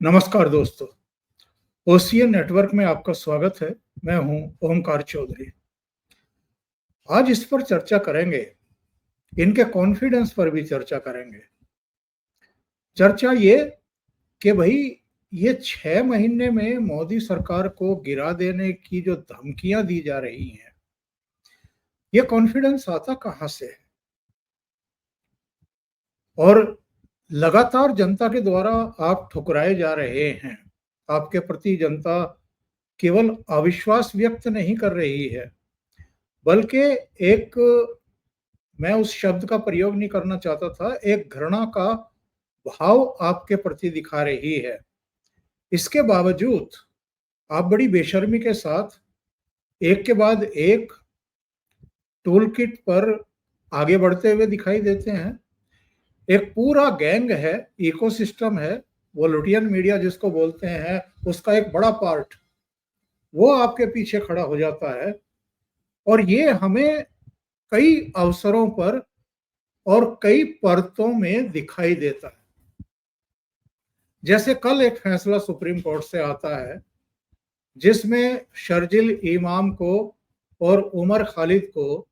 नमस्कार दोस्तों, OCN network में आपका स्वागत है। मैं हूं ओमकार चौधरी। आज इस पर चर्चा करेंगे, इनके कॉन्फिडेंस पर भी चर्चा करेंगे। चर्चा ये कि भाई ये 6 महीने में मोदी सरकार को गिरा देने की जो धमकियां दी जा रही हैं, ये कॉन्फिडेंस आता कहां से है? और लगातार जनता के द्वारा आप ठुकराए जा रहे हैं। आपके प्रति जनता केवल अविश्वास व्यक्त नहीं कर रही है, बल्कि एक, मैं उस शब्द का प्रयोग नहीं करना चाहता था, एक घृणा का भाव आपके प्रति दिखा रही है। इसके बावजूद आप बड़ी बेशर्मी के साथ एक के बाद एक टूल किट पर आगे बढ़ते हुए दिखाई देते हैं। एक पूरा गैंग है, इकोसिस्टम है, वो लुटियन मीडिया जिसको बोलते हैं, उसका एक बड़ा पार्ट वो आपके पीछे खड़ा हो जाता है। और ये हमें कई अवसरों पर और कई परतों में दिखाई देता है। जैसे कल एक फैसला सुप्रीम कोर्ट से आता है जिसमें शर्जिल इमाम को और उमर खालिद को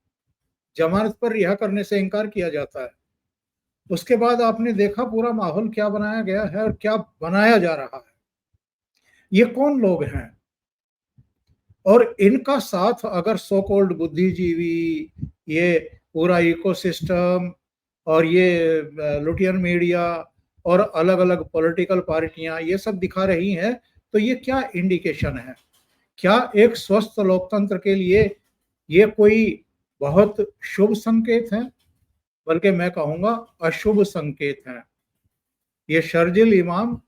जमानत पर रिहा करने से इनकार किया जाता है। उसके बाद आपने देखा पूरा माहौल क्या बनाया गया है और क्या बनाया जा रहा है। ये कौन लोग हैं और इनका साथ अगर सो कॉल्ड बुद्धिजीवी, ये पूरा इकोसिस्टम और ये लुटियन मीडिया और अलग अलग पॉलिटिकल पार्टियां ये सब दिखा रही हैं, तो ये क्या इंडिकेशन है? क्या एक स्वस्थ लोकतंत्र के लिए ये कोई बहुत शुभ संकेत है? बल्कि मैं कहूंगा अशुभ संकेत है। ये शर्जिल इमाम,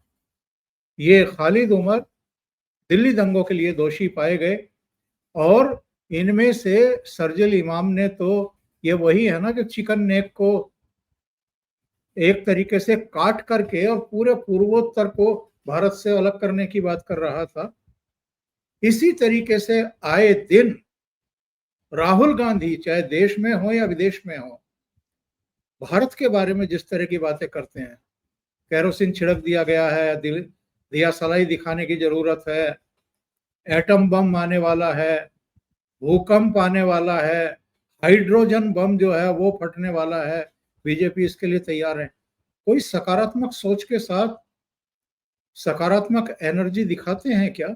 ये खालिद उमर दिल्ली दंगों के लिए दोषी पाए गए और इनमें से शर्जिल इमाम ने तो ये वही है ना कि चिकन नेक को एक तरीके से काट करके और पूरे पूर्वोत्तर को भारत से अलग करने की बात कर रहा था। इसी तरीके से आए दिन राहुल गांधी चाहे देश में हो या विदेश में हो, भारत के बारे में जिस तरह की बातें करते हैं, केरोसिन छिड़क दिया गया है, दिया सलाई दिखाने की जरूरत है, एटम बम आने वाला है, भूकंप आने वाला है, हाइड्रोजन बम जो है वो फटने वाला है, बीजेपी इसके लिए तैयार है। कोई सकारात्मक सोच के साथ सकारात्मक एनर्जी दिखाते हैं क्या,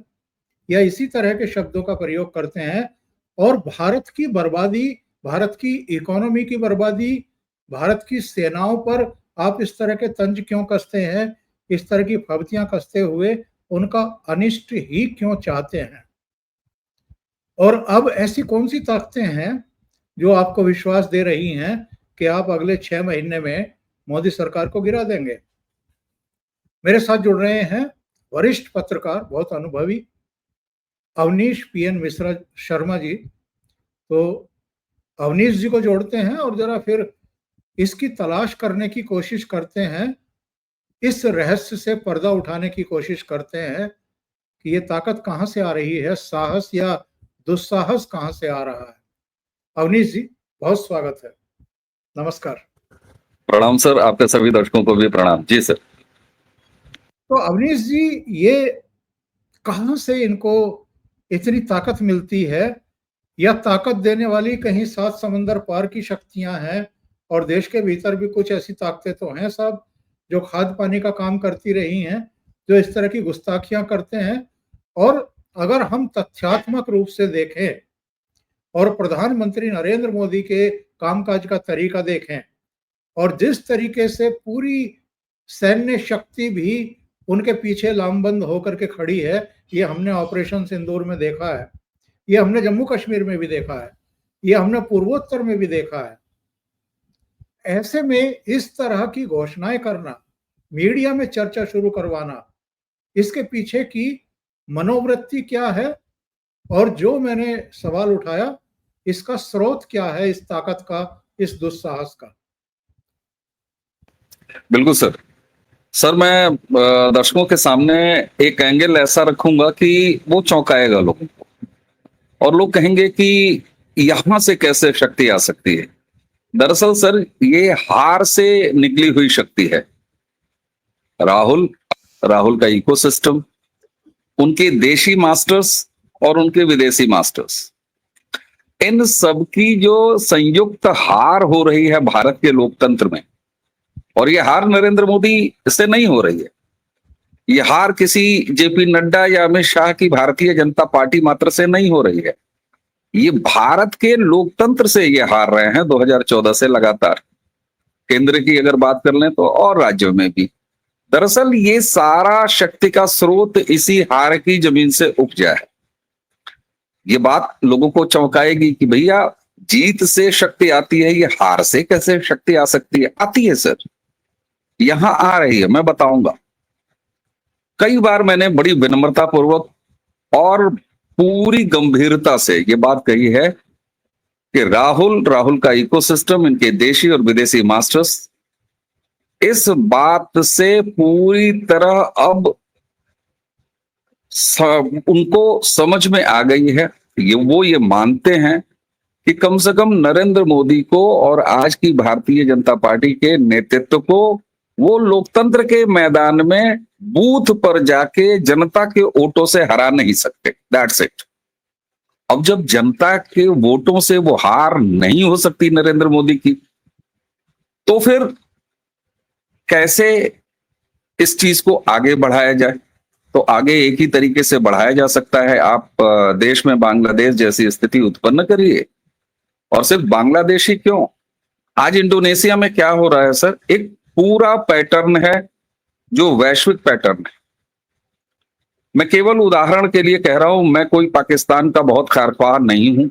या इसी तरह के शब्दों का प्रयोग करते हैं? और भारत की बर्बादी, भारत की इकोनॉमी की बर्बादी, भारत की सेनाओं पर आप इस तरह के तंज क्यों कसते हैं? इस तरह की फब्तियां कसते हुए उनका अनिष्ट ही क्यों चाहते हैं? और अब ऐसी कौन सी ताकतें हैं जो आपको विश्वास दे रही हैं कि आप अगले 6 महीने में मोदी सरकार को गिरा देंगे? मेरे साथ जुड़ रहे हैं वरिष्ठ पत्रकार, बहुत अनुभवी, अवनीश पीएन मिश्रा शर्मा जी। तो अवनीश जी को जोड़ते हैं और जरा फिर इसकी तलाश करने की कोशिश करते हैं, इस रहस्य से पर्दा उठाने की कोशिश करते हैं कि ये ताकत कहां से आ रही है, साहस या दुस्साहस कहां से आ रहा है। अवनीश जी, बहुत स्वागत है। नमस्कार। प्रणाम सर, आपके सभी दर्शकों को भी प्रणाम। जी सर। तो अवनीश जी, ये कहां से इनको इतनी ताकत मिलती है, या ताकत देने वाली कहीं 7 समंदर पार की शक्तियां हैं? और देश के भीतर भी कुछ ऐसी ताकतें तो हैं साहब जो खाद पानी का काम करती रही हैं, जो इस तरह की गुस्ताखियां करते हैं। और अगर हम तथ्यात्मक रूप से देखें और प्रधानमंत्री नरेंद्र मोदी के कामकाज का तरीका देखें और जिस तरीके से पूरी सैन्य शक्ति भी उनके पीछे लामबंद होकर के खड़ी है, ये हमने ऑपरेशन सिंदूर में देखा है, ये हमने जम्मू कश्मीर में भी देखा है, ये हमने पूर्वोत्तर में भी देखा है। ऐसे में इस तरह की घोषणाएं करना, मीडिया में चर्चा शुरू करवाना, इसके पीछे की मनोवृत्ति क्या है? और जो मैंने सवाल उठाया, इसका स्रोत क्या है, इस ताकत का, इस दुस्साहस का? बिल्कुल सर। सर, मैं दर्शकों के सामने एक एंगल ऐसा रखूंगा कि वो चौंकाएगा लोगों को, और लोग कहेंगे कि यहां से कैसे शक्ति आ सकती है। दरअसल सर, ये हार से निकली हुई शक्ति है। राहुल राहुल का इकोसिस्टम, उनके देशी मास्टर्स और उनके विदेशी मास्टर्स, इन सब की जो संयुक्त हार हो रही है भारत के लोकतंत्र में, और ये हार नरेंद्र मोदी से नहीं हो रही है, ये हार किसी जेपी नड्डा या अमित शाह की भारतीय जनता पार्टी मात्र से नहीं हो रही है, ये भारत के लोकतंत्र से ये हार रहे हैं 2014 से लगातार। केंद्र की अगर बात कर लें तो और राज्यों में भी। दरअसल ये सारा शक्ति का स्रोत इसी हार की जमीन से उपजा है। ये बात लोगों को चौंकाएगी कि भैया जीत से शक्ति आती है, ये हार से कैसे शक्ति आ सकती है? आती है सर, यहां आ रही है, मैं बताऊंगा। कई बार मैंने बड़ी विनम्रता पूर्वक और पूरी गंभीरता से ये बात कही है कि राहुल का इकोसिस्टम, इनके देशी और विदेशी मास्टर्स इस बात से पूरी तरह अब उनको समझ में आ गई है, वो ये मानते हैं कि कम से कम नरेंद्र मोदी को और आज की भारतीय जनता पार्टी के नेतृत्व को वो लोकतंत्र के मैदान में बूथ पर जाके जनता के वोटों से हरा नहीं सकते। That's it. अब जब जनता के वोटों से वो हार नहीं हो सकती नरेंद्र मोदी की, तो फिर कैसे इस चीज को आगे बढ़ाया जाए? तो आगे एक ही तरीके से बढ़ाया जा सकता है, आप देश में बांग्लादेश जैसी स्थिति उत्पन्न करिए। और सिर्फ बांग्लादेश ही क्यों, आज इंडोनेशिया में क्या हो रहा है सर, एक पूरा पैटर्न है जो वैश्विक पैटर्न है। मैं केवल उदाहरण के लिए कह रहा हूं, मैं कोई पाकिस्तान का बहुत खारख्वाह नहीं हूं,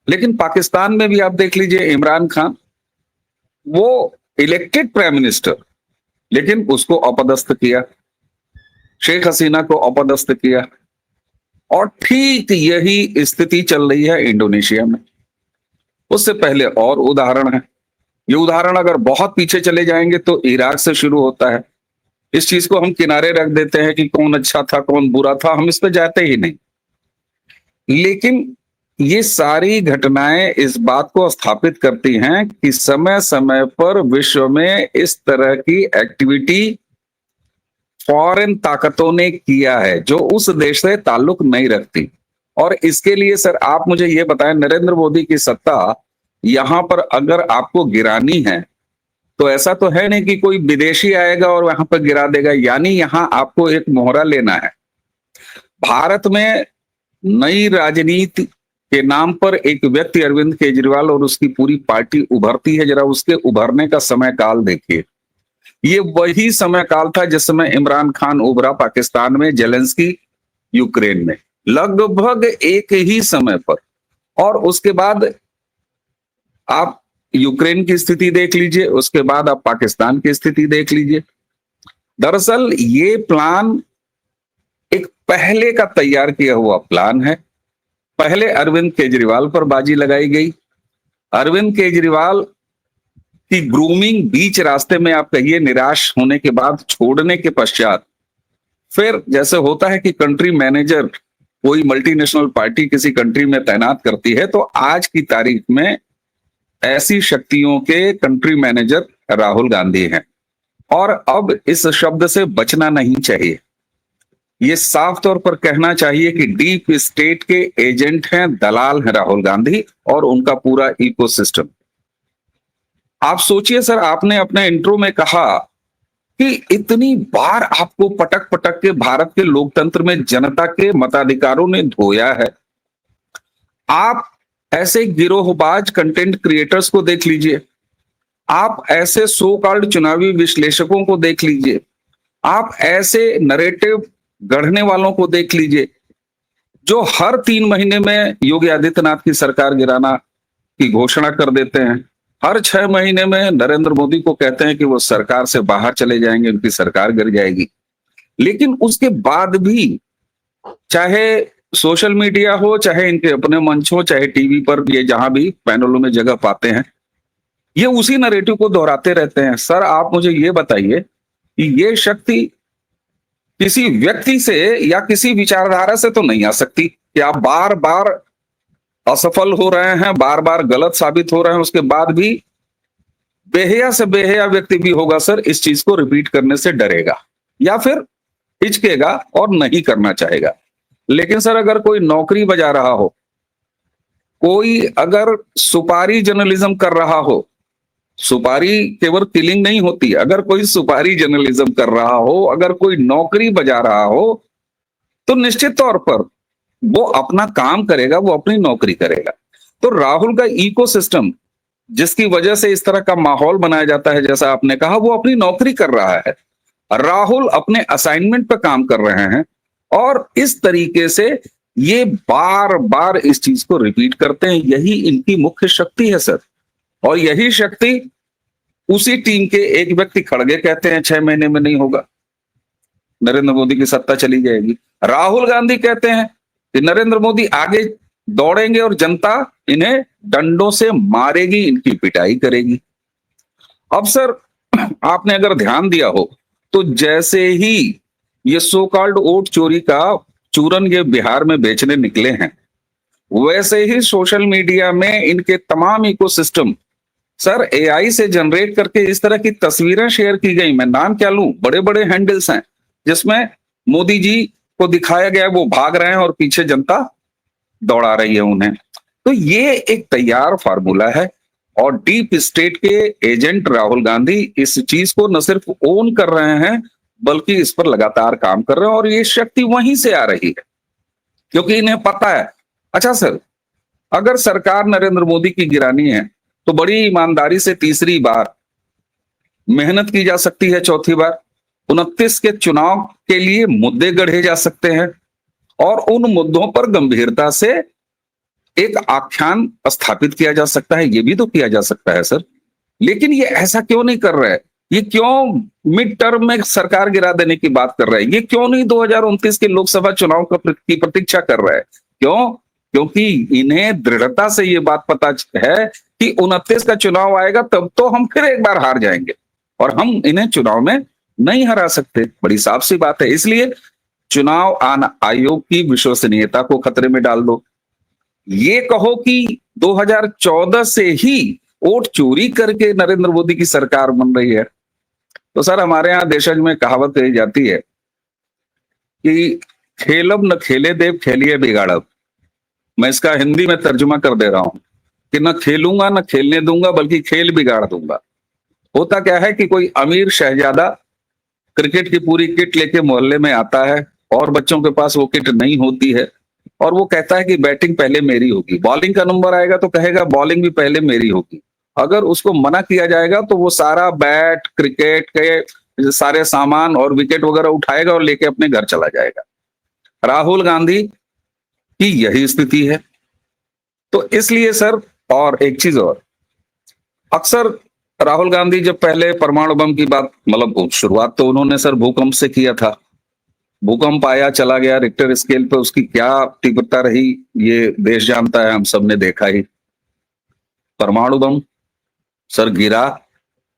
लेकिन पाकिस्तान में भी आप देख लीजिए, इमरान खान वो इलेक्टेड प्राइम मिनिस्टर, लेकिन उसको अपदस्थ किया, शेख हसीना को अपदस्थ किया। और ठीक यही स्थिति चल रही है इंडोनेशिया में। उससे पहले और उदाहरण है, ये उदाहरण अगर बहुत पीछे चले जाएंगे तो इराक से शुरू होता है। इस चीज को हम किनारे रख देते हैं कि कौन अच्छा था कौन बुरा था, हम इस पे जाते ही नहीं। लेकिन ये सारी घटनाएं इस बात को स्थापित करती हैं कि समय समय पर विश्व में इस तरह की एक्टिविटी फॉरेन ताकतों ने किया है जो उस देश से ताल्लुक नहीं रखती। और इसके लिए सर आप मुझे ये बताएं, नरेंद्र मोदी की सत्ता यहां पर अगर आपको गिरानी है तो ऐसा तो है नहीं कि कोई विदेशी आएगा और वहां पर गिरा देगा, यानी यहां आपको एक मोहरा लेना है। भारत में नई राजनीति के नाम पर एक व्यक्ति अरविंद केजरीवाल और उसकी पूरी पार्टी उभरती है। जरा उसके उभरने का समय काल देखिए, ये वही समय काल था जिस समय इमरान खान उभरा पाकिस्तान में, जेलेंस्की यूक्रेन में, लगभग एक ही समय पर। और उसके बाद आप यूक्रेन की स्थिति देख लीजिए, उसके बाद आप पाकिस्तान की स्थिति देख लीजिए। दरअसल ये प्लान एक पहले का तैयार किया हुआ प्लान है। पहले अरविंद केजरीवाल पर बाजी लगाई गई। अरविंद केजरीवाल की ग्रूमिंग बीच रास्ते में आप कहिए निराश होने के बाद, छोड़ने के पश्चात, फिर जैसे होता है कि कंट्री मैनेजर कोई मल्टीनेशनल पार्टी किसी कंट्री में तैनात करती है, तो आज की तारीख में ऐसी शक्तियों के कंट्री मैनेजर राहुल गांधी हैं। और अब इस शब्द से बचना नहीं चाहिए, ये साफ तौर पर कहना चाहिए कि डीप स्टेट के एजेंट हैं, दलाल हैं राहुल गांधी और उनका पूरा इकोसिस्टम। आप सोचिए सर, आपने अपने इंट्रो में कहा कि इतनी बार आपको पटक पटक के भारत के लोकतंत्र में जनता के मताधिकारों ने धोया है। आप ऐसे गिरोहबाज कंटेंट क्रिएटर्स को देख लीजिए, आप ऐसे सो कॉल्ड चुनावी विश्लेषकों को देख लीजिए, आप ऐसे नरेटिव गढ़ने वालों को देख लीजिए जो हर 3 महीने में योगी आदित्यनाथ की सरकार गिराना की घोषणा कर देते हैं, हर 6 महीने में नरेंद्र मोदी को कहते हैं कि वो सरकार से बाहर चले जाएंगे, उनकी सरकार गिर जाएगी। लेकिन उसके बाद भी चाहे सोशल मीडिया हो, चाहे इनके अपने मंच हो, चाहे टीवी पर, ये जहां भी पैनलों में जगह पाते हैं, ये उसी नरेटिव को दोहराते रहते हैं। सर आप मुझे ये बताइए कि ये शक्ति किसी व्यक्ति से या किसी विचारधारा से तो नहीं आ सकती कि आप बार बार असफल हो रहे हैं, बार बार गलत साबित हो रहे हैं, उसके बाद भी बेहया से बेहया व्यक्ति भी होगा सर, इस चीज को रिपीट करने से डरेगा। या फिर हिचकेगा और नहीं करना चाहेगा। लेकिन सर अगर कोई नौकरी बजा रहा हो, कोई अगर सुपारी जर्नलिज्म कर रहा हो, सुपारी केवल किलिंग नहीं होती, अगर कोई सुपारी जर्नलिज्म कर रहा हो, अगर कोई नौकरी बजा रहा हो, तो निश्चित तौर पर वो अपना काम करेगा, वो अपनी नौकरी करेगा। तो राहुल का इकोसिस्टम जिसकी वजह से इस तरह का माहौल बनाया जाता है, जैसा आपने कहा, वो अपनी नौकरी कर रहा है। राहुल अपने असाइनमेंट पर काम कर रहे हैं और इस तरीके से ये बार बार इस चीज को रिपीट करते हैं। यही इनकी मुख्य शक्ति है सर। और यही शक्ति उसी टीम के एक व्यक्ति खड़गे कहते हैं 6 महीने में नहीं होगा, नरेंद्र मोदी की सत्ता चली जाएगी। राहुल गांधी कहते हैं कि नरेंद्र मोदी आगे दौड़ेंगे और जनता इन्हें डंडों से मारेगी, इनकी पिटाई करेगी। अब सर आपने अगर ध्यान दिया हो तो जैसे ही ये सो कॉल्ड वोट चोरी का चूरन ये बिहार में बेचने निकले हैं, वैसे ही सोशल मीडिया में इनके तमाम इकोसिस्टम सर एआई से जनरेट करके इस तरह की तस्वीरें शेयर की गई। मैं नाम क्या लूं, बड़े बड़े हैंडल्स हैं जिसमें मोदी जी को दिखाया गया वो भाग रहे हैं और पीछे जनता दौड़ा रही है उन्हें। तो ये एक तैयार फार्मूला है और डीप स्टेट के एजेंट राहुल गांधी इस चीज को न सिर्फ ओन कर रहे हैं बल्कि इस पर लगातार काम कर रहे हैं और ये शक्ति वहीं से आ रही है क्योंकि इन्हें पता है। अच्छा सर, अगर सरकार नरेंद्र मोदी की गिरानी है तो बड़ी ईमानदारी से तीसरी बार मेहनत की जा सकती है, चौथी बार 29 के चुनाव के लिए मुद्दे गढ़े जा सकते हैं और उन मुद्दों पर गंभीरता से एक आख्यान स्थापित किया जा सकता है। ये भी तो किया जा सकता है सर, लेकिन ये ऐसा क्यों नहीं कर रहा है? ये क्यों मिड टर्म में सरकार गिरा देने की बात कर रहा है? ये क्यों नहीं 2029 के लोकसभा चुनाव की प्रतीक्षा कर रहा है? क्यों? क्योंकि इन्हें दृढ़ता से ये बात पता है कि 29 का चुनाव आएगा तब तो हम फिर एक बार हार जाएंगे और हम इन्हें चुनाव में नहीं हरा सकते। बड़ी साफ सी बात है। इसलिए चुनाव आयोग की विश्वसनीयता को खतरे में डाल दो। ये कहो कि 2014 से ही वोट चोरी करके नरेंद्र मोदी की सरकार बन रही है, तो सर हमारे यहाँ देशज में कहावत कही जाती है कि खेलब न खेले देव खेलिए बिगाड़ब। मैं इसका हिंदी में तर्जुमा कर दे रहा हूं कि न खेलूंगा न खेलने दूंगा बल्कि खेल बिगाड़ दूंगा। होता क्या है कि कोई अमीर शहजादा क्रिकेट की पूरी किट लेके मोहल्ले में आता है और बच्चों के पास वो किट नहीं होती है और वो कहता है कि बैटिंग पहले मेरी होगी, बॉलिंग का नंबर आएगा तो कहेगा बॉलिंग भी पहले मेरी होगी। अगर उसको मना किया जाएगा तो वो सारा बैट, क्रिकेट के सारे सामान और विकेट वगैरह उठाएगा और लेके अपने घर चला जाएगा। राहुल गांधी की यही स्थिति है। तो इसलिए सर, और एक चीज और, अक्सर राहुल गांधी जब पहले परमाणु बम की बात, मतलब शुरुआत तो उन्होंने सर भूकंप से किया था, भूकंप आया चला गया, रिक्टर स्केल पे उसकी क्या तीव्रता रही ये देश जानता है, हम सब ने देखा ही। परमाणु बम सर गिरा,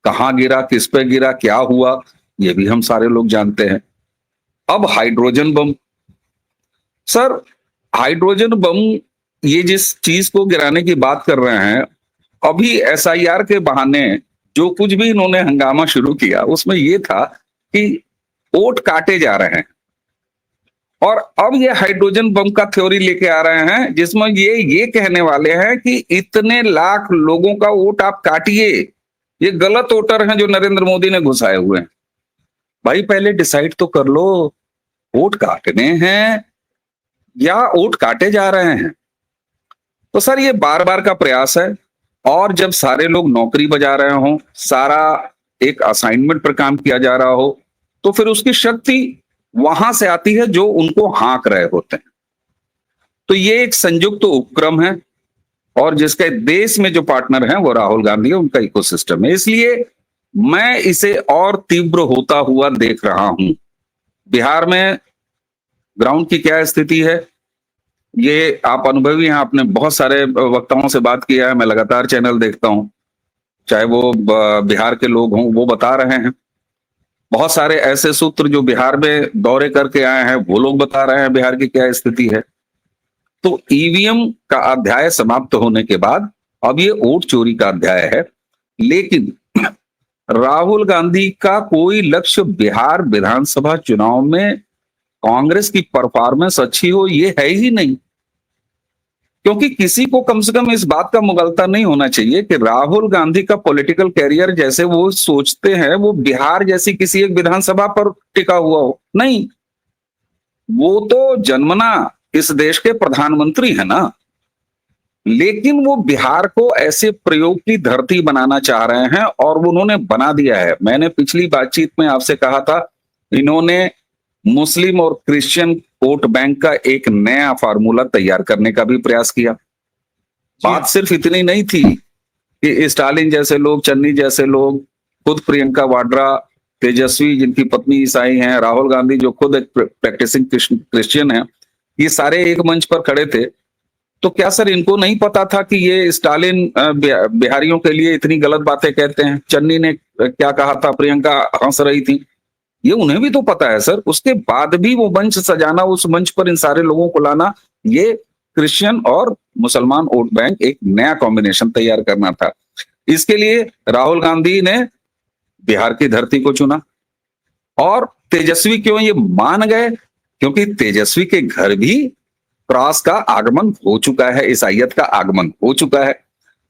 कहां गिरा, किस पे गिरा, क्या हुआ, ये भी हम सारे लोग जानते हैं। अब hydrogen bomb, sir hydrogen bomb, ये जिस चीज को गिराने की बात कर रहे हैं, अभी एसआईआर के बहाने जो कुछ भी इन्होंने हंगामा शुरू किया उसमें ये था कि वोट काटे जा रहे हैं और अब ये हाइड्रोजन बम का थ्योरी लेके आ रहे हैं जिसमें ये कहने वाले हैं कि इतने लाख लोगों का वोट आप काटिए, ये गलत वोटर हैं जो नरेंद्र मोदी ने घुसाए हुए हैं। भाई पहले डिसाइड तो कर लो, वोट काटने हैं या वोट काटे जा रहे हैं। तो सर ये बार बार का प्रयास है और जब सारे लोग नौकरी बजा रहे हो, सारा एक असाइनमेंट पर काम किया जा रहा हो, तो फिर उसकी शक्ति वहां से आती है जो उनको हाँक रहे होते हैं। तो ये एक संयुक्त उपक्रम है और जिसके देश में जो पार्टनर हैं वो राहुल गांधी है, उनका इकोसिस्टम है। इसलिए मैं इसे और तीव्र होता हुआ देख रहा हूं। बिहार में ग्राउंड की क्या स्थिति है ये आप अनुभवी हैं, आपने बहुत सारे वक्ताओं से बात किया है, मैं लगातार चैनल देखता हूं, चाहे वो बिहार के लोग हों, वो बता रहे हैं। बहुत सारे ऐसे सूत्र जो बिहार में दौरे करके आए हैं वो लोग बता रहे हैं बिहार की क्या स्थिति है। तो ईवीएम का अध्याय समाप्त होने के बाद अब ये वोट चोरी का अध्याय है, लेकिन राहुल गांधी का कोई लक्ष्य बिहार विधानसभा चुनाव में कांग्रेस की परफॉर्मेंस अच्छी हो, ये है ही नहीं। क्योंकि किसी को कम से कम इस बात का मुगलता नहीं होना चाहिए कि राहुल गांधी का पॉलिटिकल कैरियर जैसे वो सोचते हैं वो बिहार जैसी किसी एक विधानसभा पर टिका हुआ हो। नहीं, वो तो जन्मना इस देश के प्रधानमंत्री है ना। लेकिन वो बिहार को ऐसे प्रयोग की धरती बनाना चाह रहे हैं और वो उन्होंने बना दिया है। मैंने पिछली बातचीत में आपसे कहा था, इन्होंने मुस्लिम और क्रिश्चियन वोट बैंक का एक नया फार्मूला तैयार करने का भी प्रयास किया। जी बात हाँ, सिर्फ इतनी नहीं थी कि स्टालिन जैसे लोग, चन्नी जैसे लोग, खुद प्रियंका वाड्रा, तेजस्वी जिनकी पत्नी ईसाई हैं, राहुल गांधी जो खुद एक प्रैक्टिसिंग क्रिश्चियन है, ये सारे एक मंच पर खड़े थे। तो क्या सर इनको नहीं पता था कि ये स्टालिन बिहारियों के लिए इतनी गलत बातें कहते हैं? चन्नी ने क्या कहा था, प्रियंका हंस रही थी, ये उन्हें भी तो पता है सर। उसके बाद भी वो मंच सजाना, उस मंच पर इन सारे लोगों को लाना, ये क्रिश्चियन और मुसलमान वोट बैंक एक नया कॉम्बिनेशन तैयार करना था। इसके लिए राहुल गांधी ने बिहार की धरती को चुना। और तेजस्वी क्यों ये मान गए? क्योंकि तेजस्वी के घर भी क्रॉस का आगमन हो चुका है, ईसाइयत का आगमन हो चुका है।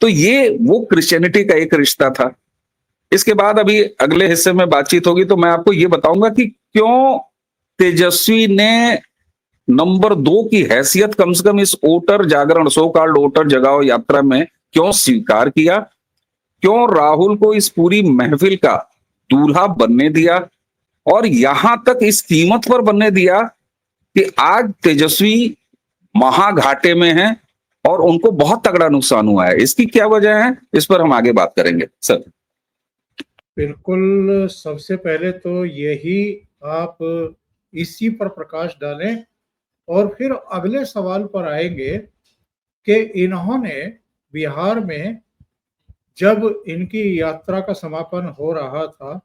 तो ये वो क्रिश्चियनिटी का एक रिश्ता था। इसके बाद अभी अगले हिस्से में बातचीत होगी तो मैं आपको ये बताऊंगा कि क्यों तेजस्वी ने नंबर 2 की हैसियत कम से कम इस वोटर जागरण, सो कॉल्ड वोटर जगाओ यात्रा में क्यों स्वीकार किया, क्यों राहुल को इस पूरी महफिल का दूल्हा बनने दिया, और यहां तक इस कीमत पर बनने दिया कि आज तेजस्वी महाघाटे में हैं और उनको बहुत तगड़ा नुकसान हुआ है। इसकी क्या वजह है, इस पर हम आगे बात करेंगे सर। बिल्कुल। सबसे पहले तो यही आप इसी पर प्रकाश डालें और फिर अगले सवाल पर आएंगे कि इन्होंने बिहार में जब इनकी यात्रा का समापन हो रहा था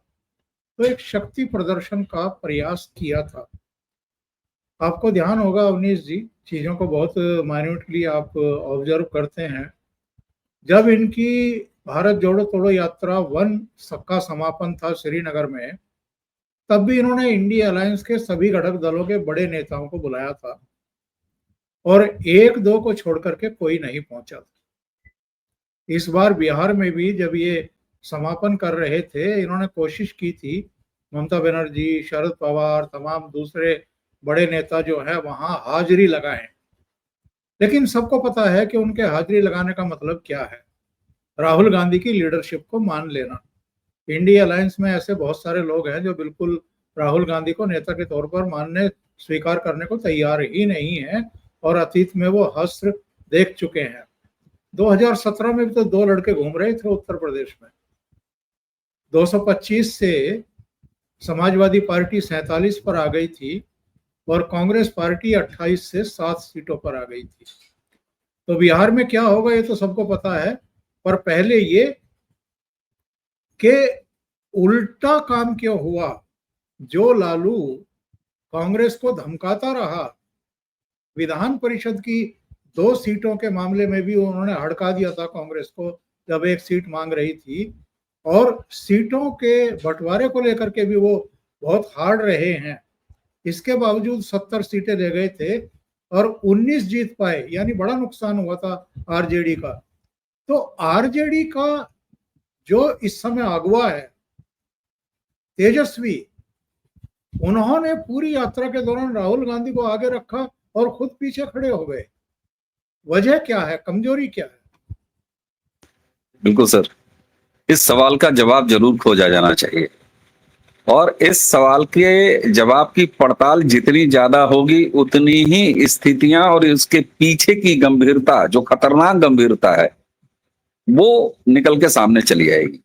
तो एक शक्ति प्रदर्शन का प्रयास किया था। आपको ध्यान होगा अवनीश जी, चीज़ों को बहुत माइन्यूटली आप ऑब्जर्व करते हैं। जब इनकी भारत जोड़ो तोड़ो यात्रा 1 का समापन था श्रीनगर में, तब भी इन्होंने इंडिया अलायंस के सभी घटक दलों के बड़े नेताओं को बुलाया था और 1-2 को छोड़ करके कोई नहीं पहुंचा था। इस बार बिहार में भी जब ये समापन कर रहे थे, इन्होंने कोशिश की थी, ममता बनर्जी, शरद पवार, तमाम दूसरे बड़े नेता जो है वहां हाजिरी लगाएं। लेकिन सबको पता है कि उनके हाजिरी लगाने का मतलब क्या है। राहुल गांधी की लीडरशिप को मान लेना। इंडिया अलायंस में ऐसे बहुत सारे लोग हैं जो बिल्कुल राहुल गांधी को नेता के तौर पर मानने, स्वीकार करने को तैयार ही नहीं है और अतीत में वो हश्र देख चुके हैं। 2017 में भी तो 2 लड़के घूम रहे थे उत्तर प्रदेश में। 225 से समाजवादी पार्टी 47 पर आ गई थी और कांग्रेस पार्टी 28 से 7 सीटों पर आ गई थी। तो बिहार में क्या होगा ये तो सबको पता है, पर पहले ये कि उल्टा काम क्यों हुआ। जो लालू कांग्रेस को धमकाता रहा, विधान परिषद की 2 सीटों के मामले में भी उन्होंने हड़का दिया था कांग्रेस को जब 1 सीट मांग रही थी, और सीटों के बंटवारे को लेकर के भी वो बहुत हार्ड रहे हैं। इसके बावजूद 70 सीटें ले गए थे और 19 जीत पाए, यानी बड़ा नुकसान हुआ था आरजेडी का। तो आरजेडी का जो इस समय अगुवा है तेजस्वी, उन्होंने पूरी यात्रा के दौरान राहुल गांधी को आगे रखा और खुद पीछे खड़े हो गए। वजह क्या है, कमजोरी क्या है? बिल्कुल सर, इस सवाल का जवाब जरूर खोजा जाना चाहिए और इस सवाल के जवाब की पड़ताल जितनी ज्यादा होगी उतनी ही स्थितियां और इसके पीछे की गंभीरता, जो खतरनाक गंभीरता है, वो निकल के सामने चली आएगी।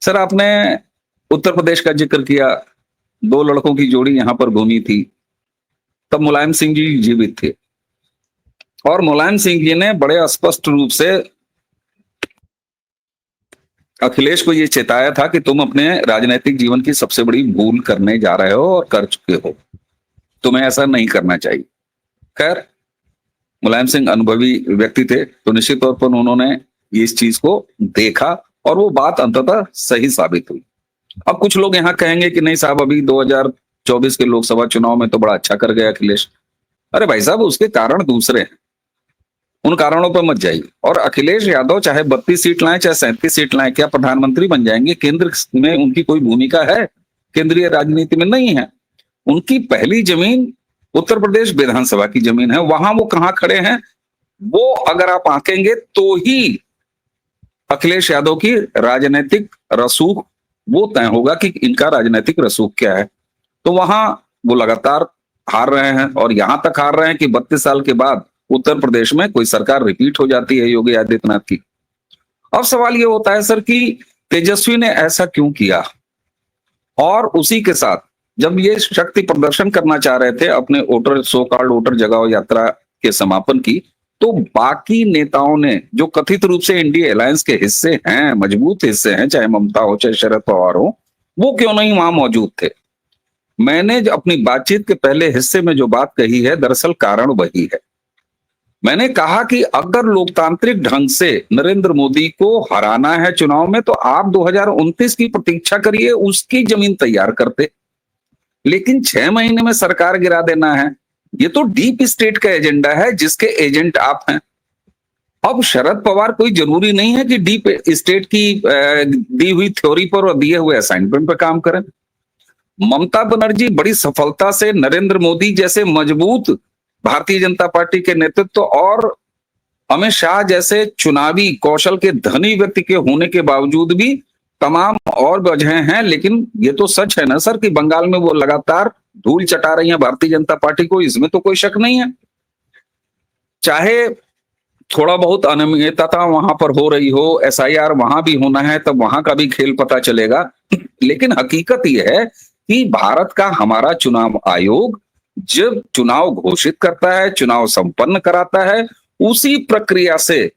सर आपने उत्तर प्रदेश का जिक्र किया, 2 लड़कों की जोड़ी यहां पर घूमी थी, तब मुलायम सिंह जी जीवित थे और मुलायम सिंह जी ने बड़े स्पष्ट रूप से अखिलेश को यह चेताया था कि तुम अपने राजनीतिक जीवन की सबसे बड़ी भूल करने जा रहे हो और कर चुके हो, तुम्हें ऐसा नहीं करना चाहिए। खैर, मुलायम सिंह अनुभवी व्यक्ति थे तो निश्चित तौर पर उन्होंने इस चीज को देखा और वो बात अंततः सही साबित हुई। अब कुछ लोग यहाँ कहेंगे कि नहीं साहब, अभी 24 के लोकसभा चुनाव में तो बड़ा अच्छा कर गए अखिलेश। अरे भाई साहब, उसके कारण दूसरे हैं, उन कारणों पर मत जाइए। और अखिलेश यादव चाहे 32 सीट लाएं चाहे 37 सीट लाएं, क्या प्रधानमंत्री बन जाएंगे? केंद्र में उनकी कोई भूमिका है? केंद्रीय राजनीति में नहीं है। उनकी पहली जमीन उत्तर प्रदेश विधानसभा की जमीन है, वहां वो कहां खड़े हैं वो अगर आप आंकेंगे तो ही अखिलेश यादव की राजनीतिक रसूख वो तय होगा कि इनका राजनीतिक रसूख क्या है। तो वहां वो लगातार हार रहे हैं, और यहां तक हार रहे हैं कि 32 साल के बाद उत्तर प्रदेश में कोई सरकार रिपीट हो जाती है योगी आदित्यनाथ की। अब सवाल ये होता है सर कि तेजस्वी ने ऐसा क्यों किया, और उसी के साथ जब ये शक्ति प्रदर्शन करना चाह रहे थे अपने वोटर सो कॉल्ड वोटर जगाओ यात्रा के समापन की, तो बाकी नेताओं ने जो कथित रूप से इंडिया अलायंस के हिस्से हैं, मजबूत हिस्से हैं, चाहे ममता हो चाहे शरद पवार हो, वो क्यों नहीं वहां मौजूद थे? मैंने अपनी बातचीत के पहले हिस्से में जो बात कही है, दरअसल कारण वही है। मैंने कहा कि अगर लोकतांत्रिक ढंग से नरेंद्र मोदी को हराना है चुनाव में, तो आप 2029 की प्रतीक्षा करिए, उसकी जमीन तैयार करते। लेकिन 6 महीने में सरकार गिरा देना है, ये तो डीप स्टेट का एजेंडा है जिसके एजेंट आप हैं। अब शरद पवार कोई जरूरी नहीं है कि डीप स्टेट की दी हुई थ्योरी पर और दिए हुए असाइनमेंट पर काम करें। ममता बनर्जी बड़ी सफलता से नरेंद्र मोदी जैसे मजबूत भारतीय जनता पार्टी के नेतृत्व और अमित शाह जैसे चुनावी कौशल के धनी व्यक्ति के होने के बावजूद भी तमाम और वजहें हैं, लेकिन ये तो सच है ना सर कि बंगाल में वो लगातार धूल चटा रही हैं भारतीय जनता पार्टी को, इसमें तो कोई शक नहीं है। चाहे थोड़ा बहुत अनियमितता वहां पर हो रही हो, एसआईआर वहां भी होना है, तब वहां का भी खेल पता चलेगा। लेकिन हकीकत यह है कि भारत का हमारा चुनाव आयोग जब चुनाव घोषित करता है, चुनाव संपन्न कराता है, उसी प्रक्रिया से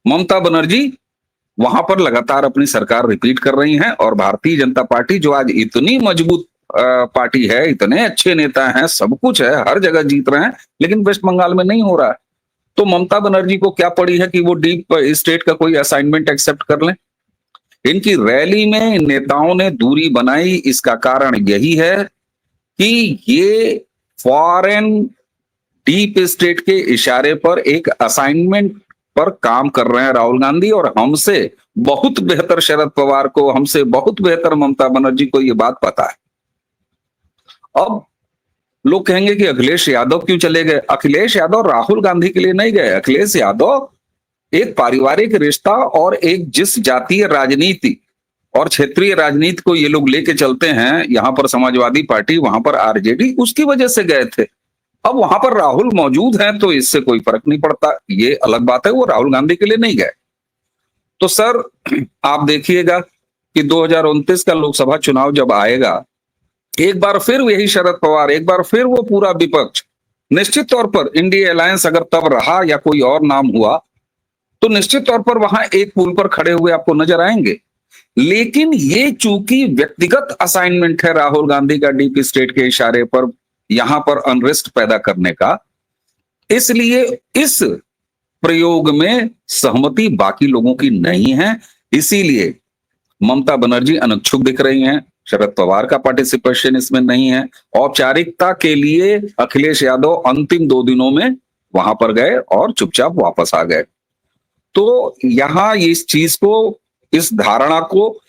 ममता बनर्जी वहां पर लगातार अपनी सरकार रिपीट कर रही हैं। और भारतीय जनता पार्टी जो आज इतनी मजबूत पार्टी है, इतने अच्छे नेता हैं, सब कुछ है, हर जगह जीत रहे हैं, लेकिन वेस्ट बंगाल में नहीं हो रहा है। तो ममता बनर्जी को क्या पड़ी है कि वो डीप स्टेट का कोई असाइनमेंट एक्सेप्ट कर लें? इनकी रैली में नेताओं ने दूरी बनाई, इसका कारण यही है कि ये फॉरेन डीप स्टेट के इशारे पर एक असाइनमेंट पर काम कर रहे हैं राहुल गांधी, और हमसे बहुत बेहतर शरद पवार को, हमसे बहुत बेहतर ममता बनर्जी को ये बात पता है। अब लोग कहेंगे कि अखिलेश यादव क्यों चले गए? अखिलेश यादव राहुल गांधी के लिए नहीं गए। अखिलेश यादव एक पारिवारिक रिश्ता और एक जिस जातीय राजनीति और क्षेत्रीय राजनीति को ये लोग लेके चलते हैं, यहां पर समाजवादी पार्टी, वहां पर आरजेडी, उसकी वजह से गए थे। अब वहां पर राहुल मौजूद हैं तो इससे कोई फर्क नहीं पड़ता, ये अलग बात है, वो राहुल गांधी के लिए नहीं गए। तो सर आप देखिएगा कि 2029 का लोकसभा चुनाव जब आएगा, एक बार फिर यही शरद पवार, एक बार फिर वो पूरा विपक्ष, निश्चित तौर पर इंडिया अलायंस अगर तब रहा या कोई और नाम हुआ, तो निश्चित तौर पर वहां एक पुल पर खड़े हुए आपको नजर आएंगे। लेकिन ये चूंकि व्यक्तिगत असाइनमेंट है राहुल गांधी का डीप स्टेट के इशारे पर यहां पर अनरेस्ट पैदा करने का, इसलिए इस प्रयोग में सहमति बाकी लोगों की नहीं है। इसीलिए ममता बनर्जी अनिच्छुक दिख रही हैं, शरद पवार का पार्टिसिपेशन इसमें नहीं है। औपचारिकता के लिए अखिलेश यादव अंतिम 2 दिनों में वहां पर गए और चुपचाप वापस आ गए। तो यहां इस चीज को, इस धारणा को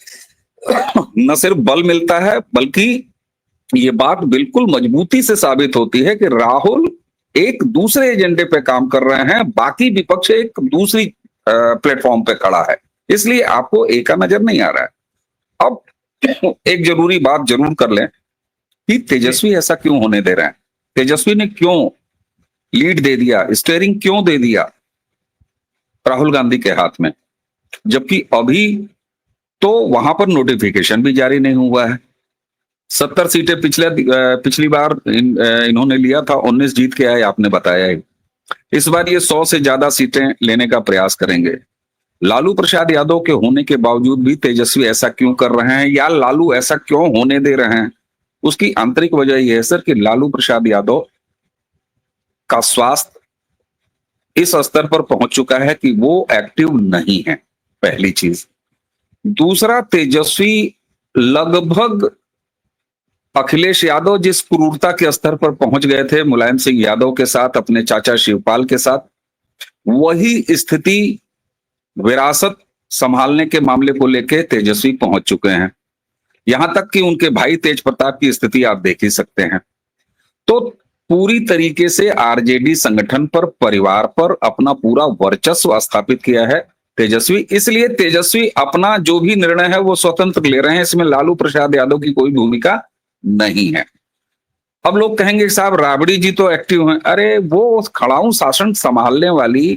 न सिर्फ बल मिलता है, बल्कि ये बात बिल्कुल मजबूती से साबित होती है कि राहुल एक दूसरे एजेंडे पे काम कर रहे हैं, बाकी विपक्ष एक दूसरी प्लेटफॉर्म पे खड़ा है, इसलिए आपको एक का नजर नहीं आ रहा है। अब एक जरूरी बात जरूर कर लें कि तेजस्वी ऐसा क्यों होने दे रहे हैं? तेजस्वी ने क्यों लीड दे दिया, स्टीयरिंग क्यों दे दिया राहुल गांधी के हाथ में, जबकि अभी तो वहां पर नोटिफिकेशन भी जारी नहीं हुआ है। 70 सीटें पिछली बार इन्होंने लिया था, 19 जीत के आए, आपने बताया है। इस बार ये 100 से ज्यादा सीटें लेने का प्रयास करेंगे। लालू प्रसाद यादव के होने के बावजूद भी तेजस्वी ऐसा क्यों कर रहे हैं, या लालू ऐसा क्यों होने दे रहे हैं? उसकी आंतरिक वजह यह है सर कि लालू प्रसाद यादव का स्वास्थ्य इस स्तर पर पहुंच चुका है कि वो एक्टिव नहीं है, पहली चीज। दूसरा, तेजस्वी लगभग अखिलेश यादव जिस क्रूरता के स्तर पर पहुंच गए थे मुलायम सिंह यादव के साथ, अपने चाचा शिवपाल के साथ, वही स्थिति विरासत संभालने के मामले को लेकर तेजस्वी पहुंच चुके हैं। यहां तक कि उनके भाई तेज प्रताप की स्थिति आप देख ही सकते हैं। तो पूरी तरीके से आरजेडी संगठन पर, परिवार पर अपना पूरा वर्चस्व स्थापित किया है तेजस्वी। इसलिए तेजस्वी अपना जो भी निर्णय है वो स्वतंत्र ले रहे हैं, इसमें लालू प्रसाद यादव की कोई भूमिका नहीं है। अब लोग कहेंगे साहब राबड़ी जी तो एक्टिव हैं। अरे वो खड़ाऊ शासन संभालने वाली,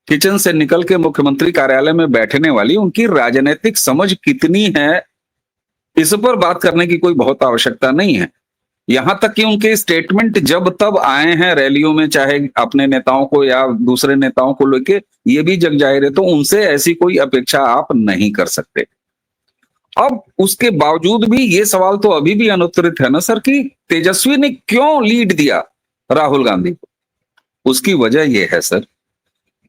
किचन से निकल के मुख्यमंत्री कार्यालय में बैठने वाली, उनकी राजनीतिक समझ कितनी है इस पर बात करने की कोई बहुत आवश्यकता नहीं है। यहां तक कि उनके स्टेटमेंट जब तब आए हैं रैलियों में, चाहे अपने नेताओं को या दूसरे नेताओं को लेके, ये भी जग जाहिर है, तो उनसे ऐसी कोई अपेक्षा आप नहीं कर सकते। अब उसके बावजूद भी ये सवाल तो अभी भी अनुत्तरित है ना सर, कि तेजस्वी ने क्यों लीड दिया राहुल गांधी को। उसकी वजह यह है सर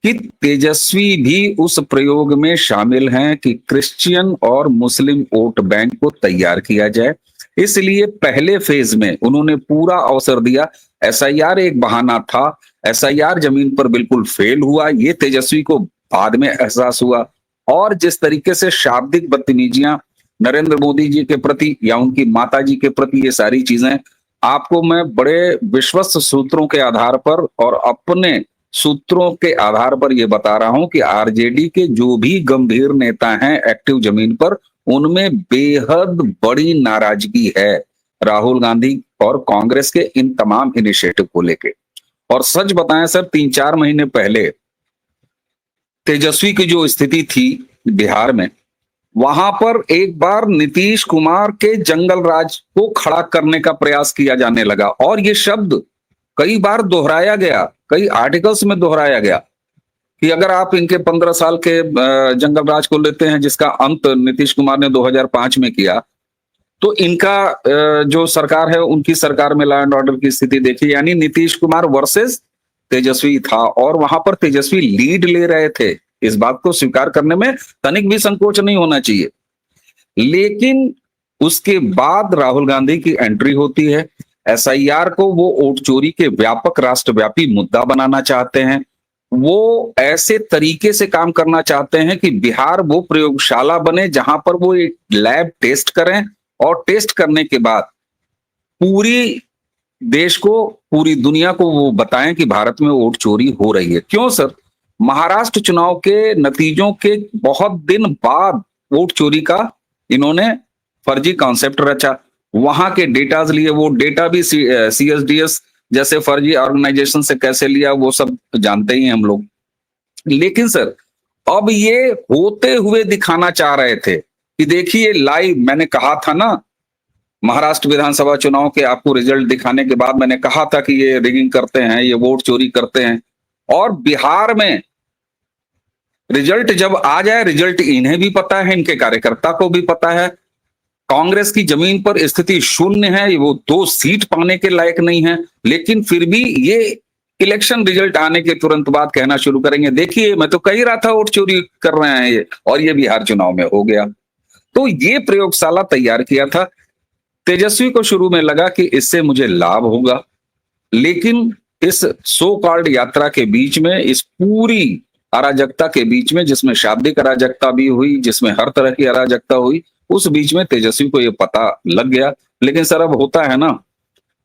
कि तेजस्वी भी उस प्रयोग में शामिल हैं कि क्रिश्चियन और मुस्लिम वोट बैंक को तैयार किया जाए। इसलिए पहले फेज में उन्होंने पूरा अवसर दिया। एसआईआर एक बहाना था, एसआईआर जमीन पर बिल्कुल फेल हुआ, ये तेजस्वी को बाद में एहसास हुआ। और जिस तरीके से शाब्दिक बदतमीजियां नरेंद्र मोदी जी के प्रति या उनकी माता जी के प्रति, ये सारी चीजें आपको मैं बड़े विश्वस्त सूत्रों के आधार पर और अपने सूत्रों के आधार पर यह बता रहा हूं कि आरजेडी के जो भी गंभीर नेता हैं एक्टिव जमीन पर, उनमें बेहद बड़ी नाराजगी है राहुल गांधी और कांग्रेस के इन तमाम इनिशिएटिव को लेके। और सच बताएं सर, 3-4 महीने पहले तेजस्वी की जो स्थिति थी बिहार में, वहां पर एक बार नीतीश कुमार के जंगल राज को खड़ा करने का प्रयास किया जाने लगा और ये शब्द कई बार दोहराया गया, कई आर्टिकल्स में दोहराया गया कि अगर आप इनके 15 साल के जंगल राज को लेते हैं, जिसका अंत नीतीश कुमार ने 2005 में किया, तो इनका जो सरकार है, उनकी सरकार में लॉ एंड ऑर्डर की स्थिति देखिए। यानी नीतीश कुमार वर्सेस तेजस्वी था और वहां पर तेजस्वी लीड ले रहे थे। इस बात को स्वीकार करने में तनिक भी संकोच नहीं होना चाहिए। लेकिन उसके बाद राहुल गांधी की एंट्री होती है। एसआईआर को वो वोट चोरी के व्यापक राष्ट्रव्यापी मुद्दा बनाना चाहते हैं। वो ऐसे तरीके से काम करना चाहते हैं कि बिहार वो प्रयोगशाला बने जहां पर वो एक लैब टेस्ट करें और टेस्ट करने के बाद पूरी देश को, पूरी दुनिया को वो बताएं कि भारत में वोट चोरी हो रही है। क्यों सर? महाराष्ट्र चुनाव के नतीजों के बहुत दिन बाद वोट चोरी का इन्होंने फर्जी कॉन्सेप्ट रचा, वहां के डेटाज लिए। वो डेटा भी सीएसडीएस जैसे फर्जी ऑर्गेनाइजेशन से कैसे लिया वो सब जानते ही हैं हम लोग। लेकिन सर अब ये होते हुए दिखाना चाह रहे थे कि देखिए लाइव, मैंने कहा था ना महाराष्ट्र विधानसभा चुनाव के आपको रिजल्ट दिखाने के बाद मैंने कहा था कि ये रिगिंग करते हैं, ये वोट चोरी करते हैं। और बिहार में रिजल्ट जब आ जाए, रिजल्ट इन्हें भी पता है, इनके कार्यकर्ता को भी पता है, कांग्रेस की जमीन पर स्थिति शून्य है, वो 2 सीट पाने के लायक नहीं है। लेकिन फिर भी ये इलेक्शन रिजल्ट आने के तुरंत बाद कहना शुरू करेंगे, देखिए मैं तो कह रहा था वोट चोरी कर रहे हैं ये, और ये बिहार चुनाव में हो गया। तो ये प्रयोगशाला तैयार किया था। तेजस्वी को शुरू में लगा कि इससे मुझे लाभ होगा, लेकिन इस सो कॉल्ड यात्रा के बीच में, इस पूरी अराजकता के बीच में, जिसमें शाब्दिक अराजकता भी हुई, जिसमें हर तरह की अराजकता हुई, उस बीच में तेजस्वी को ये पता लग गया। लेकिन सर अब होता है ना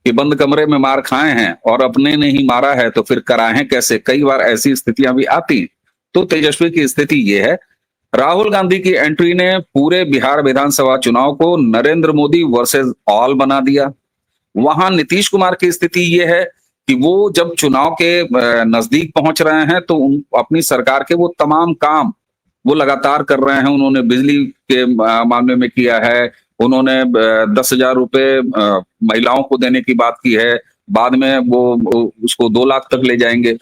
कि बंद कमरे में मार खाए हैं और अपने ने ही मारा है तो फिर कराएं कैसे, कई बार ऐसी स्थितियां भी आती। तो तेजस्वी की स्थिति ये है, राहुल गांधी की एंट्री ने पूरे बिहार विधानसभा चुनाव को नरेंद्र मोदी वर्सेस ऑल बना दिया। वहां नीतीश कुमार की स्थिति ये है कि वो जब चुनाव के नजदीक पहुंच रहे हैं तो अपनी सरकार के वो तमाम काम वो लगातार कर रहे हैं। उन्होंने बिजली के मामले में किया है, उन्होंने 10,000 रुपए महिलाओं को देने की बात की है, बाद में वो उसको 2 लाख तक ले जाएंगे।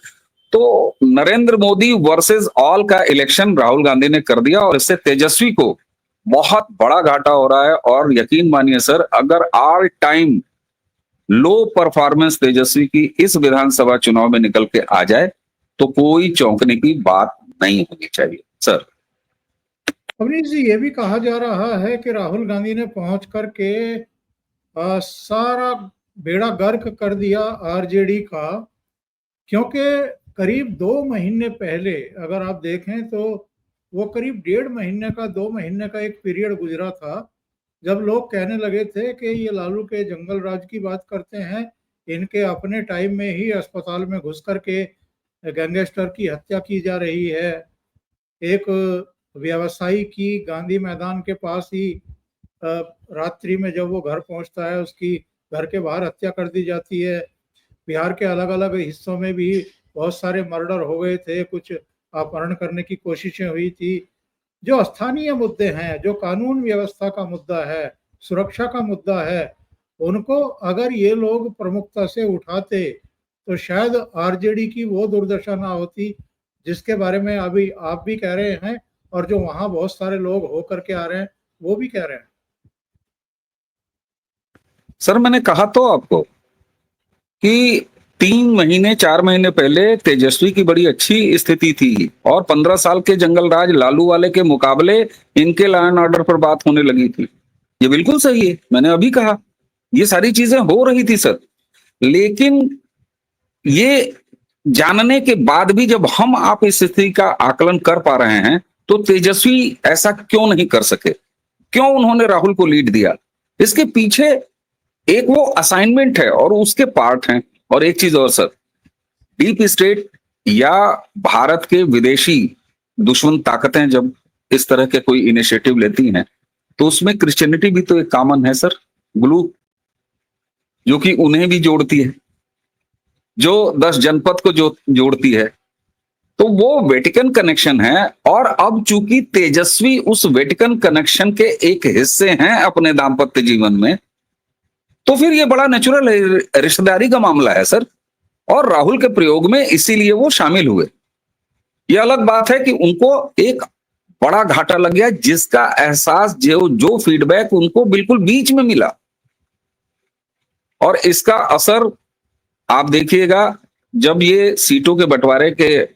तो नरेंद्र मोदी वर्सेस ऑल का इलेक्शन राहुल गांधी ने कर दिया और इससे तेजस्वी को बहुत बड़ा घाटा हो रहा है। और यकीन मानिए सर, अगर ऑल टाइम लो परफॉर्मेंस तेजस्वी की इस विधानसभा चुनाव में निकल के आ जाए तो कोई चौंकने की बात नहीं होनी चाहिए सर। अवनीश जी, ये भी कहा जा रहा है कि राहुल गांधी ने पहुंच करके सारा बेड़ा गर्क कर दिया आरजेडी का, क्योंकि करीब 2 महीने पहले अगर आप देखें तो वो करीब 1.5 महीने का 2 महीने का एक पीरियड गुजरा था जब लोग कहने लगे थे कि ये लालू के जंगल राज की बात करते हैं, इनके अपने टाइम में ही अस्पताल में घुस करके गैंगस्टर की हत्या की जा रही है। एक व्यवसायी की गांधी मैदान के पास ही रात्रि में जब वो घर पहुंचता है उसकी घर के बाहर हत्या कर दी जाती है। बिहार के अलग अलग हिस्सों में भी बहुत सारे मर्डर हो गए थे, कुछ अपहरण करने की कोशिशें हुई थी। जो स्थानीय मुद्दे हैं, जो कानून व्यवस्था का मुद्दा है, सुरक्षा का मुद्दा है, उनको अगर ये लोग प्रमुखता से उठाते तो शायद आरजेडी की वो दुर्दशा ना होती जिसके बारे में अभी आप भी कह रहे हैं और जो वहां बहुत सारे लोग होकर के आ रहे हैं वो भी कह रहे हैं। सर मैंने कहा तो आपको कि 3 महीने 4 महीने पहले तेजस्वी की बड़ी अच्छी स्थिति थी और 15 साल के जंगल राज लालू वाले के मुकाबले इनके लॉ एंड ऑर्डर पर बात होने लगी थी। ये बिल्कुल सही है, मैंने अभी कहा ये सारी चीजें हो रही थी सर। लेकिन ये जानने के बाद भी जब हम आप इस स्थिति का आकलन कर पा रहे हैं तो तेजस्वी ऐसा क्यों नहीं कर सके, क्यों उन्होंने राहुल को लीड दिया? इसके पीछे एक वो असाइनमेंट है और उसके पार्ट हैं। और एक चीज और सर, डीप स्टेट या भारत के विदेशी दुश्मन ताकतें जब इस तरह के कोई इनिशिएटिव लेती हैं तो उसमें क्रिश्चियनिटी भी तो एक कॉमन है सर, ग्लू, जो कि उन्हें भी जोड़ती है, जो 10 जनपद को जो जोड़ती है। तो वो वेटिकन कनेक्शन है और अब चूंकि तेजस्वी उस वेटिकन कनेक्शन के एक हिस्से हैं अपने दाम्पत्य जीवन में, तो फिर ये बड़ा नेचुरल है, रिश्तेदारी का मामला है सर। और राहुल के प्रयोग में इसीलिए वो शामिल हुए। ये अलग बात है कि उनको एक बड़ा घाटा लग गया जिसका एहसास जो फीडबैक उनको बिल्कुल बीच में मिला, और इसका असर आप देखिएगा जब ये सीटों के बंटवारे के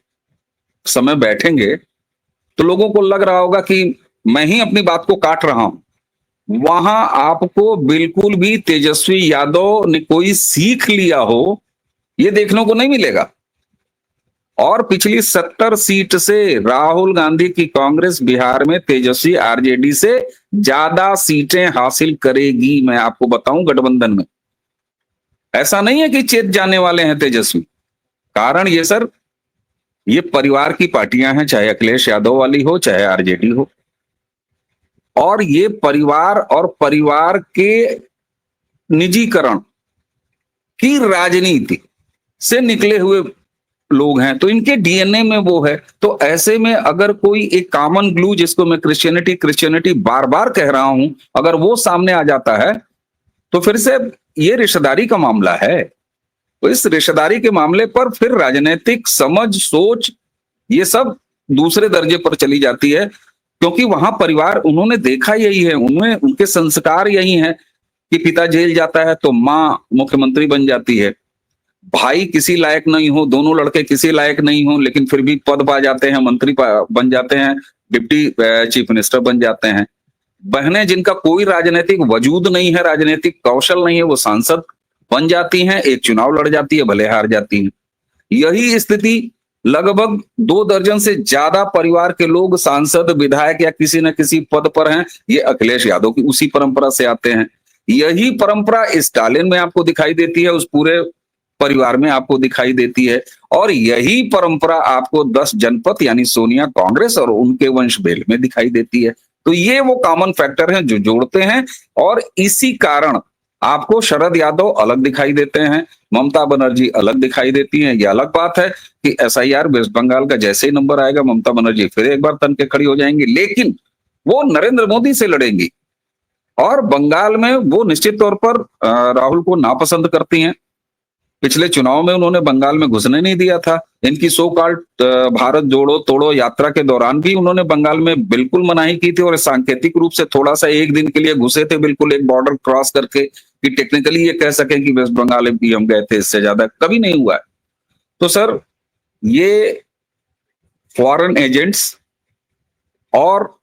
समय बैठेंगे तो लोगों को लग रहा होगा कि मैं ही अपनी बात को काट रहा हूं। वहां आपको बिल्कुल भी तेजस्वी यादव ने कोई सीख लिया हो ये देखने को नहीं मिलेगा। और पिछली 70 सीट से राहुल गांधी की कांग्रेस बिहार में तेजस्वी आरजेडी से ज्यादा सीटें हासिल करेगी, मैं आपको बताऊं गठबंधन में। ऐसा नहीं है कि चेत जाने वाले हैं तेजस्वी। कारण ये सर, ये परिवार की पार्टियां हैं, चाहे अखिलेश यादव वाली हो चाहे आरजेडी हो, और ये परिवार और परिवार के निजीकरण की राजनीति से निकले हुए लोग हैं, तो इनके डीएनए में वो है। तो ऐसे में अगर कोई एक कॉमन ग्लू, जिसको मैं क्रिश्चियनिटी क्रिश्चियनिटी बार बार कह रहा हूं, अगर वो सामने आ जाता है तो फिर से ये रिश्तेदारी का मामला है। तो इस रिश्तेदारी के मामले पर फिर राजनीतिक समझ, सोच, ये सब दूसरे दर्जे पर चली जाती है, क्योंकि वहां परिवार, उन्होंने देखा यही है, उन्हें उनके संस्कार यही है कि पिता जेल जाता है तो माँ मुख्यमंत्री बन जाती है, भाई किसी लायक नहीं हो, दोनों लड़के किसी लायक नहीं हो लेकिन फिर भी पद पा जाते हैं, मंत्री बन जाते हैं, डिप्टी चीफ मिनिस्टर बन जाते हैं, बहनें जिनका कोई राजनीतिक वजूद नहीं है, राजनीतिक कौशल नहीं है, वो सांसद बन जाती हैं, एक चुनाव लड़ जाती है, भले हार जाती हैं। यही स्थिति लगभग 2 दर्जन से ज्यादा परिवार के लोग सांसद, विधायक या किसी न किसी पद पर हैं। ये अखिलेश यादव की उसी परंपरा से आते हैं। यही परंपरा स्टालिन में आपको दिखाई देती है, उस पूरे परिवार में आपको दिखाई देती है, और यही परंपरा आपको 10 जनपद यानी सोनिया, कांग्रेस और उनके वंश बेल में दिखाई देती है। तो ये वो कॉमन फैक्टर हैं जो जोड़ते हैं, और इसी कारण आपको शरद यादव अलग दिखाई देते हैं, ममता बनर्जी अलग दिखाई देती हैं। ये अलग बात है कि एसआईआर वेस्ट बंगाल का जैसे ही नंबर आएगा ममता बनर्जी फिर एक बार तन के खड़ी हो जाएंगी, लेकिन वो नरेंद्र मोदी से लड़ेंगी। और बंगाल में वो निश्चित तौर पर राहुल को नापसंद करती हैं। पिछले चुनाव में उन्होंने बंगाल में घुसने नहीं दिया था। इनकी सो कॉल्ड भारत जोड़ो तोड़ो यात्रा के दौरान भी उन्होंने बंगाल में बिल्कुल मनाही की थी, और सांकेतिक रूप से थोड़ा सा एक दिन के लिए घुसे थे, बिल्कुल एक बॉर्डर क्रॉस करके, कि टेक्निकली ये कह सकें कि वेस्ट बंगाल भी हम गए थे, इससे ज्यादा कभी नहीं हुआ है। तो सर, ये फॉरेन एजेंट्स और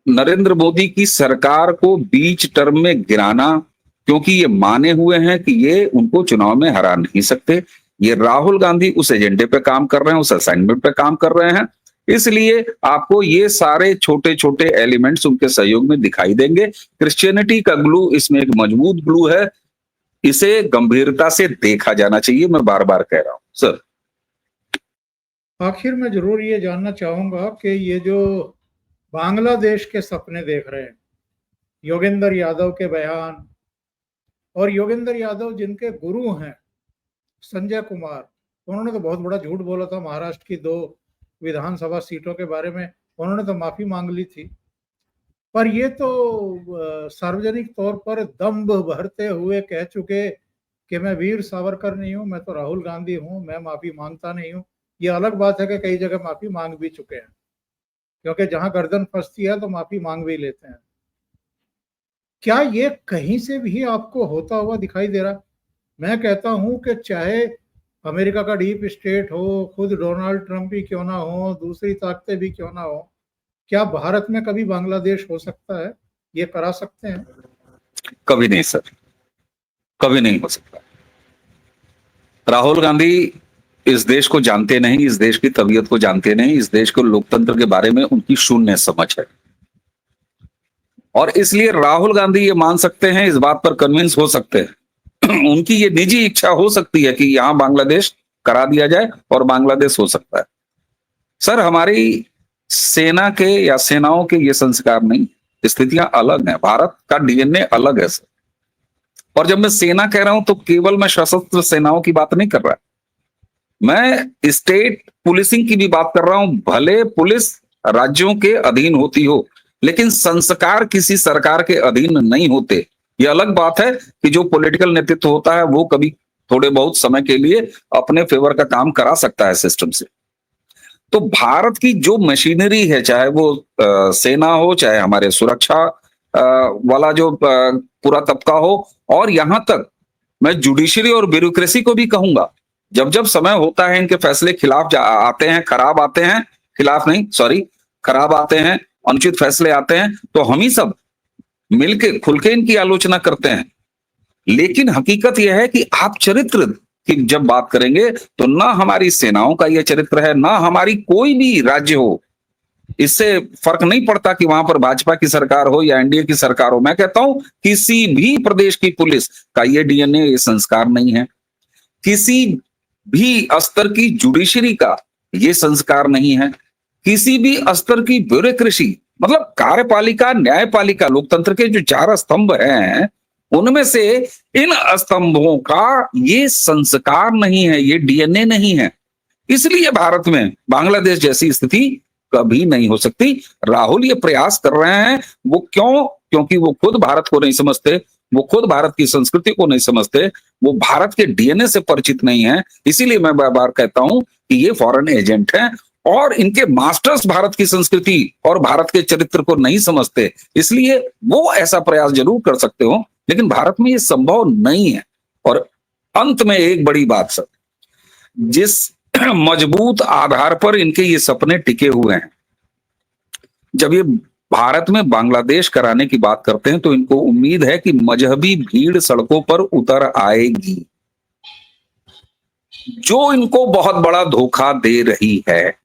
नरेंद्र मोदी की सरकार को बीच टर्म में गिराना, क्योंकि ये माने हुए हैं कि ये उनको चुनाव में हरा नहीं सकते। ये राहुल गांधी उस एजेंडे पे काम कर रहे हैं, उस असाइनमेंट पे काम कर रहे हैं, इसलिए आपको ये सारे छोटे छोटे एलिमेंट्स उनके सहयोग में दिखाई देंगे। क्रिश्चियनिटी का ग्लू इसमें एक मजबूत ग्लू है, इसे गंभीरता से देखा जाना चाहिए, मैं बार बार कह रहा हूं सर। आखिर में जरूर ये जानना चाहूंगा कि ये जो बांग्लादेश के सपने देख रहे हैं, योगेंद्र यादव के बयान, और योगेंद्र यादव जिनके गुरु हैं संजय कुमार, उन्होंने तो बहुत बड़ा झूठ बोला था महाराष्ट्र की 2 विधानसभा सीटों के बारे में, उन्होंने तो माफी मांग ली थी। पर ये तो सार्वजनिक तौर पर दम्भ भरते हुए कह चुके कि मैं वीर सावरकर नहीं हूं, मैं तो राहुल गांधी हूं, मैं माफी मांगता नहीं हूं। ये अलग बात है कि कई जगह माफी मांग भी चुके हैं, क्योंकि जहां गर्दन फंसती है तो माफी मांग भी लेते हैं। क्या ये कहीं से भी आपको होता हुआ दिखाई दे रहा? मैं कहता हूं कि चाहे अमेरिका का डीप स्टेट हो, खुद डोनाल्ड ट्रंप भी क्यों ना हो, दूसरी ताकतें भी क्यों ना हो, क्या भारत में कभी बांग्लादेश हो सकता है? ये करा सकते हैं? कभी नहीं सर, कभी नहीं हो सकता। राहुल गांधी इस देश को जानते नहीं, इस देश की तबीयत को जानते नहीं, इस देश को लोकतंत्र के बारे में उनकी शून्य समझ है, और इसलिए राहुल गांधी ये मान सकते हैं, इस बात पर कन्विंस हो सकते हैं, उनकी ये निजी इच्छा हो सकती है कि यहां बांग्लादेश करा दिया जाए और बांग्लादेश हो सकता है। सर, हमारी सेना के या सेनाओं के ये संस्कार नहीं, स्थितियां अलग हैं, भारत का डीएनए अलग है सर। और जब मैं सेना कह रहा हूं तो केवल मैं सशस्त्र सेनाओं की बात नहीं कर रहा, मैं स्टेट पुलिसिंग की भी बात कर रहा हूं। भले पुलिस राज्यों के अधीन होती हो, लेकिन संस्कार किसी सरकार के अधीन नहीं होते। ये अलग बात है कि जो पॉलिटिकल नेतृत्व होता है वो कभी थोड़े बहुत समय के लिए अपने फेवर का काम करा सकता है सिस्टम से। तो भारत की जो मशीनरी है, चाहे वो सेना हो, चाहे हमारे सुरक्षा वाला जो पूरा तबका हो, और यहां तक मैं जुडिशरी और ब्यूरोक्रेसी को भी कहूंगा, जब जब समय होता है इनके फैसले खिलाफ आते हैं, खराब आते हैं, खिलाफ नहीं सॉरी, खराब आते हैं, अनुचित फैसले आते हैं, तो हम ही सब मिलके खुल के इनकी आलोचना करते हैं। लेकिन हकीकत यह है कि आप चरित्र की जब बात करेंगे तो ना हमारी सेनाओं का यह चरित्र है, ना हमारी कोई भी राज्य हो, इससे फर्क नहीं पड़ता कि वहां पर भाजपा की सरकार हो या एनडीए की सरकार हो। मैं कहता हूं किसी भी प्रदेश की पुलिस का ये डीएनए, ये संस्कार नहीं है, किसी भी स्तर की जुडिशरी का ये संस्कार नहीं है, किसी भी स्तर की ब्यूरोक्रेसी, मतलब कार्यपालिका, न्यायपालिका, लोकतंत्र के जो 4 स्तंभ हैं उनमें से इन स्तंभों का ये संस्कार नहीं है, ये डीएनए नहीं है। इसलिए भारत में बांग्लादेश जैसी स्थिति कभी नहीं हो सकती। राहुल ये प्रयास कर रहे हैं, वो क्यों? क्योंकि वो खुद भारत को नहीं समझते, वो खुद भारत की संस्कृति को नहीं समझते, वो भारत के डीएनए से परिचित नहीं है। इसीलिए मैं बार बार कहता हूं कि ये फॉरेन एजेंट हैं और इनके मास्टर्स भारत की संस्कृति और भारत के चरित्र को नहीं समझते, इसलिए वो ऐसा प्रयास जरूर कर सकते हो, लेकिन भारत में ये संभव नहीं है। और अंत में एक बड़ी बात सर, जिस मजबूत आधार पर इनके ये सपने टिके हुए हैं, जब ये भारत में बांग्लादेश कराने की बात करते हैं तो इनको उम्मीद है कि मजहबी भीड़ सड़कों पर उतर आएगी, जो इनको बहुत बड़ा धोखा दे रही है,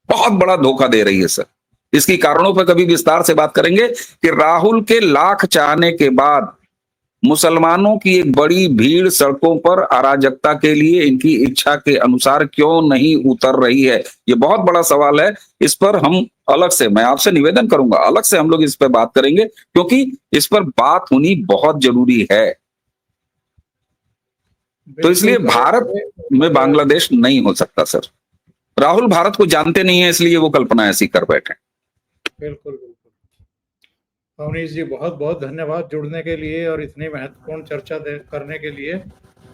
बहुत बड़ा धोखा दे रही है सर। इसकी कारणों पर कभी विस्तार से बात करेंगे कि राहुल के लाख चाहने के बाद मुसलमानों की एक बड़ी भीड़ सड़कों पर अराजकता के लिए इनकी इच्छा के अनुसार क्यों नहीं उतर रही है। ये बहुत बड़ा सवाल है, इस पर हम अलग से, मैं आपसे निवेदन करूंगा, अलग से हम लोग इस पर बात करेंगे, क्योंकि इस पर बात होनी बहुत जरूरी है। तो इसलिए भारत में बांग्लादेश नहीं हो सकता सर। राहुल भारत को जानते नहीं है, इसलिए वो कल्पना ऐसी कर बैठे। बिल्कुल बिल्कुल। अवनीश जी, बहुत बहुत धन्यवाद जुड़ने के लिए और इतनी महत्वपूर्ण चर्चा करने के लिए।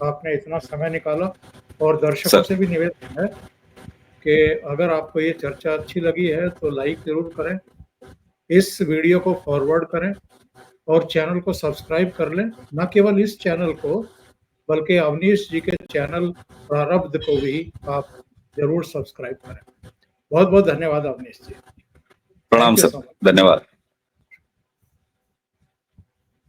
आपने इतना समय निकाला, और दर्शकों से भी निवेदन है कि अगर आपको ये चर्चा अच्छी लगी है तो लाइक जरूर करें, इस वीडियो को फॉरवर्ड करें और चैनल को सब्सक्राइब कर लें। न केवल इस चैनल को बल्कि अवनीश जी के चैनल प्रारब्ध को भी आप जरूर सब्सक्राइब करें। बहुत बहुत धन्यवाद अवनीश जी। प्रणाम सर, धन्यवाद।